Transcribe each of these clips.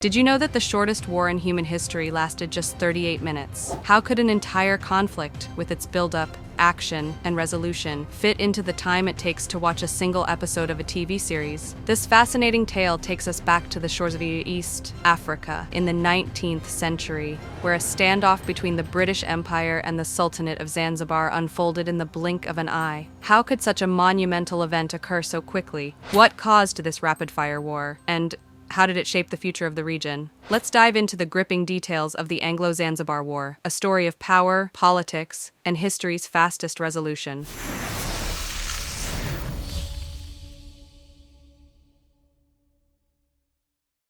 Did you know that the shortest war in human history lasted just 38 minutes? How could an entire conflict, with its buildup, action, and resolution, fit into the time it takes to watch a single episode of a TV series? This fascinating tale takes us back to the shores of East Africa in the 19th century, where a standoff between the British Empire and the Sultanate of Zanzibar unfolded in the blink of an eye. How could such a monumental event occur so quickly? What caused this rapid-fire war? And how did it shape the future of the region? Let's dive into the gripping details of the Anglo-Zanzibar War, a story of power, politics, and history's fastest resolution.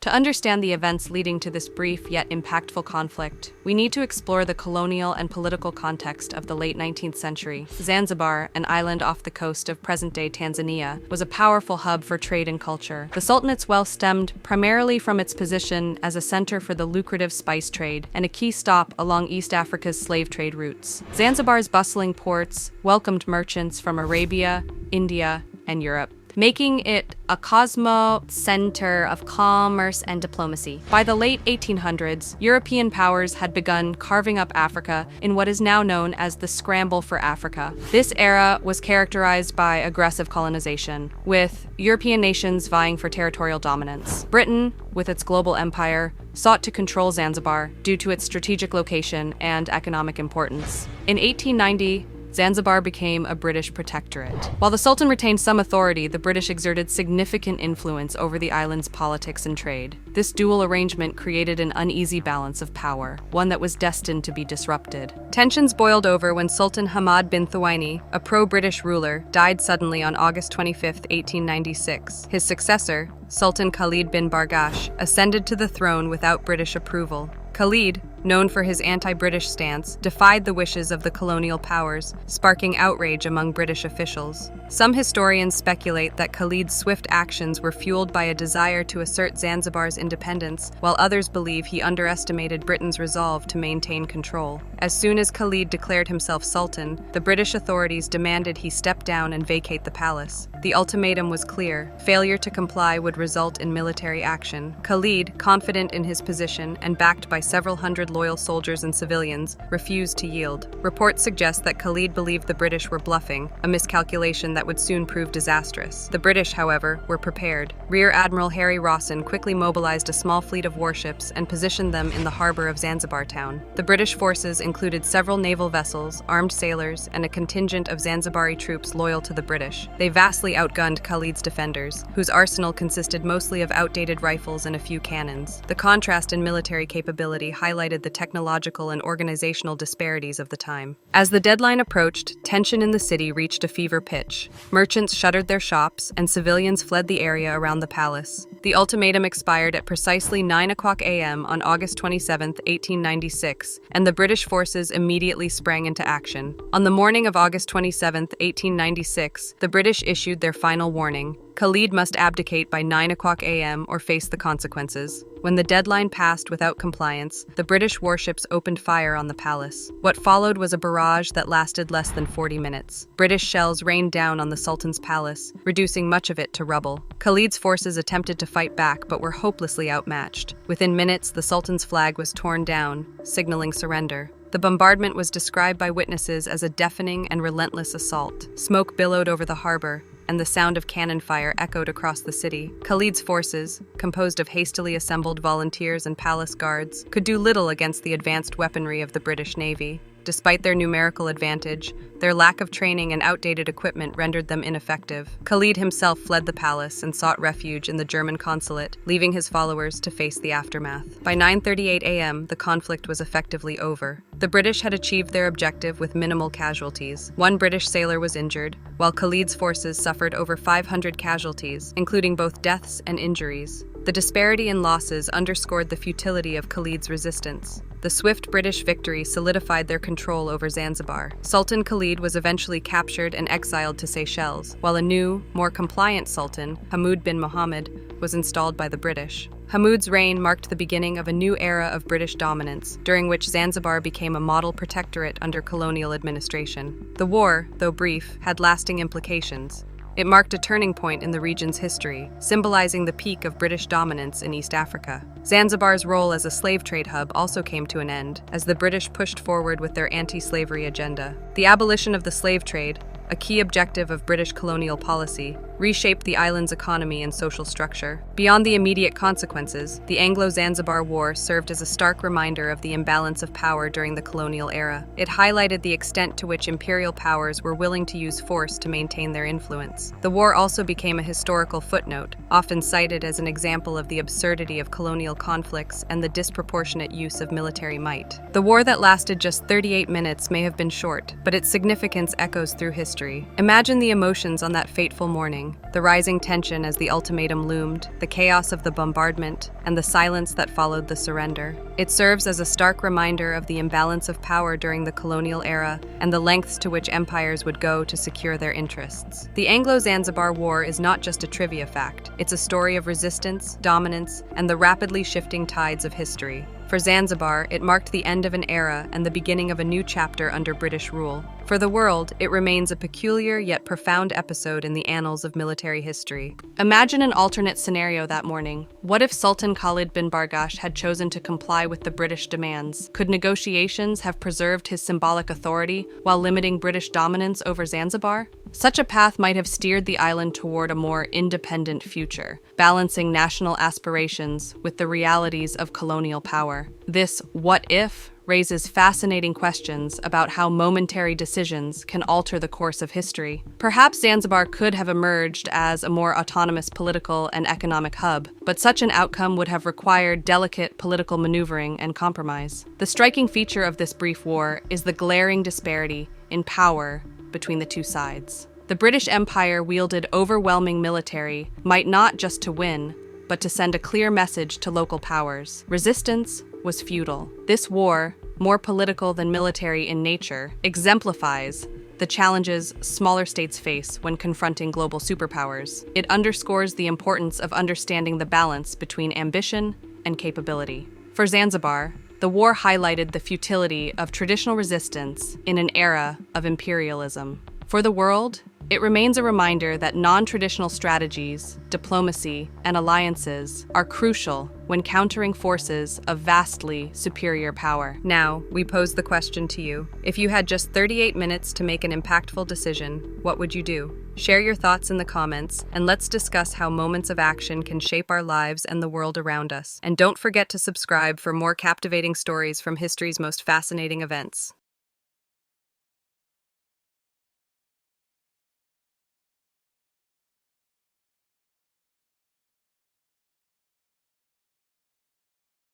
To understand the events leading to this brief yet impactful conflict, we need to explore the colonial and political context of the late 19th century. Zanzibar, an island off the coast of present-day Tanzania, was a powerful hub for trade and culture. The Sultanate's wealth stemmed primarily from its position as a center for the lucrative spice trade and a key stop along East Africa's slave trade routes. Zanzibar's bustling ports welcomed merchants from Arabia, India, and Europe, making it a center of commerce and diplomacy. By the late 1800s, European powers had begun carving up Africa in what is now known as the Scramble for Africa. This era was characterized by aggressive colonization, with European nations vying for territorial dominance. Britain, with its global empire, sought to control Zanzibar due to its strategic location and economic importance. In 1890, Zanzibar became a British protectorate. While the Sultan retained some authority, the British exerted significant influence over the island's politics and trade. This dual arrangement created an uneasy balance of power, one that was destined to be disrupted. Tensions boiled over when Sultan Hamad bin Thuwaini, a pro-British ruler, died suddenly on August 25, 1896. His successor, Sultan Khalid bin Bargash, ascended to the throne without British approval. Khalid, known for his anti-British stance, defied the wishes of the colonial powers, sparking outrage among British officials. Some historians speculate that Khalid's swift actions were fueled by a desire to assert Zanzibar's independence, while others believe he underestimated Britain's resolve to maintain control. As soon as Khalid declared himself sultan, the British authorities demanded he step down and vacate the palace. The ultimatum was clear: failure to comply would result in military action. Khalid, confident in his position and backed by several hundred loyal soldiers and civilians, refused to yield. Reports suggest that Khalid believed the British were bluffing, a miscalculation that would soon prove disastrous. The British, however, were prepared. Rear Admiral Harry Rawson quickly mobilized a small fleet of warships and positioned them in the harbor of Zanzibar town. The British forces included several naval vessels, armed sailors, and a contingent of Zanzibari troops loyal to the British. They vastly outgunned Khalid's defenders, whose arsenal consisted mostly of outdated rifles and a few cannons. The contrast in military capability highlighted the technological and organizational disparities of the time. As the deadline approached, tension in the city reached a fever pitch. Merchants shuttered their shops, and civilians fled the area around the palace. The ultimatum expired at precisely 9:00 a.m. on August 27, 1896, and the British forces immediately sprang into action. On the morning of August 27, 1896, the British issued their final warning: Khalid must abdicate by 9:00 a.m. or face the consequences. When the deadline passed without compliance, the British warships opened fire on the palace. What followed was a barrage that lasted less than 40 minutes. British shells rained down on the Sultan's palace, reducing much of it to rubble. Khalid's forces attempted to fight back but were hopelessly outmatched. Within minutes, the Sultan's flag was torn down, signaling surrender. The bombardment was described by witnesses as a deafening and relentless assault. Smoke billowed over the harbor, and the sound of cannon fire echoed across the city. Khalid's forces, composed of hastily assembled volunteers and palace guards, could do little against the advanced weaponry of the British Navy. Despite their numerical advantage, their lack of training and outdated equipment rendered them ineffective. Khalid himself fled the palace and sought refuge in the German consulate, leaving his followers to face the aftermath. By 9:38 a.m., the conflict was effectively over. The British had achieved their objective with minimal casualties. One British sailor was injured, while Khalid's forces suffered over 500 casualties, including both deaths and injuries. The disparity in losses underscored the futility of Khalid's resistance. The swift British victory solidified their control over Zanzibar. Sultan Khalid was eventually captured and exiled to Seychelles, while a new, more compliant sultan, Hamud bin Mohammed, was installed by the British. Hamud's reign marked the beginning of a new era of British dominance, during which Zanzibar became a model protectorate under colonial administration. The war, though brief, had lasting implications. It marked a turning point in the region's history, symbolizing the peak of British dominance in East Africa. Zanzibar's role as a slave trade hub also came to an end, as the British pushed forward with their anti-slavery agenda. The abolition of the slave trade, a key objective of British colonial policy, reshaped the island's economy and social structure. Beyond the immediate consequences, the Anglo-Zanzibar War served as a stark reminder of the imbalance of power during the colonial era. It highlighted the extent to which imperial powers were willing to use force to maintain their influence. The war also became a historical footnote, often cited as an example of the absurdity of colonial conflicts and the disproportionate use of military might. The war that lasted just 38 minutes may have been short, but its significance echoes through history. Imagine the emotions on that fateful morning, the rising tension as the ultimatum loomed, the chaos of the bombardment, and the silence that followed the surrender. It serves as a stark reminder of the imbalance of power during the colonial era and the lengths to which empires would go to secure their interests. The Anglo-Zanzibar War is not just a trivia fact, it's a story of resistance, dominance, and the rapidly shifting tides of history. For Zanzibar, it marked the end of an era and the beginning of a new chapter under British rule. For the world, it remains a peculiar yet profound episode in the annals of military history. Imagine an alternate scenario that morning. What if Sultan Khalid bin Bargash had chosen to comply with the British demands? Could negotiations have preserved his symbolic authority while limiting British dominance over Zanzibar? Such a path might have steered the island toward a more independent future, balancing national aspirations with the realities of colonial power. This "what if" raises fascinating questions about how momentary decisions can alter the course of history. Perhaps Zanzibar could have emerged as a more autonomous political and economic hub, but such an outcome would have required delicate political maneuvering and compromise. The striking feature of this brief war is the glaring disparity in power between the two sides. The British Empire wielded overwhelming military might not just to win, but to send a clear message to local powers. Resistance was futile. This war, more political than military in nature, exemplifies the challenges smaller states face when confronting global superpowers. It underscores the importance of understanding the balance between ambition and capability. For Zanzibar, the war highlighted the futility of traditional resistance in an era of imperialism. For the world, it remains a reminder that non-traditional strategies, diplomacy, and alliances are crucial when countering forces of vastly superior power. Now, we pose the question to you. If you had just 38 minutes to make an impactful decision, what would you do? Share your thoughts in the comments, and let's discuss how moments of action can shape our lives and the world around us. And don't forget to subscribe for more captivating stories from history's most fascinating events.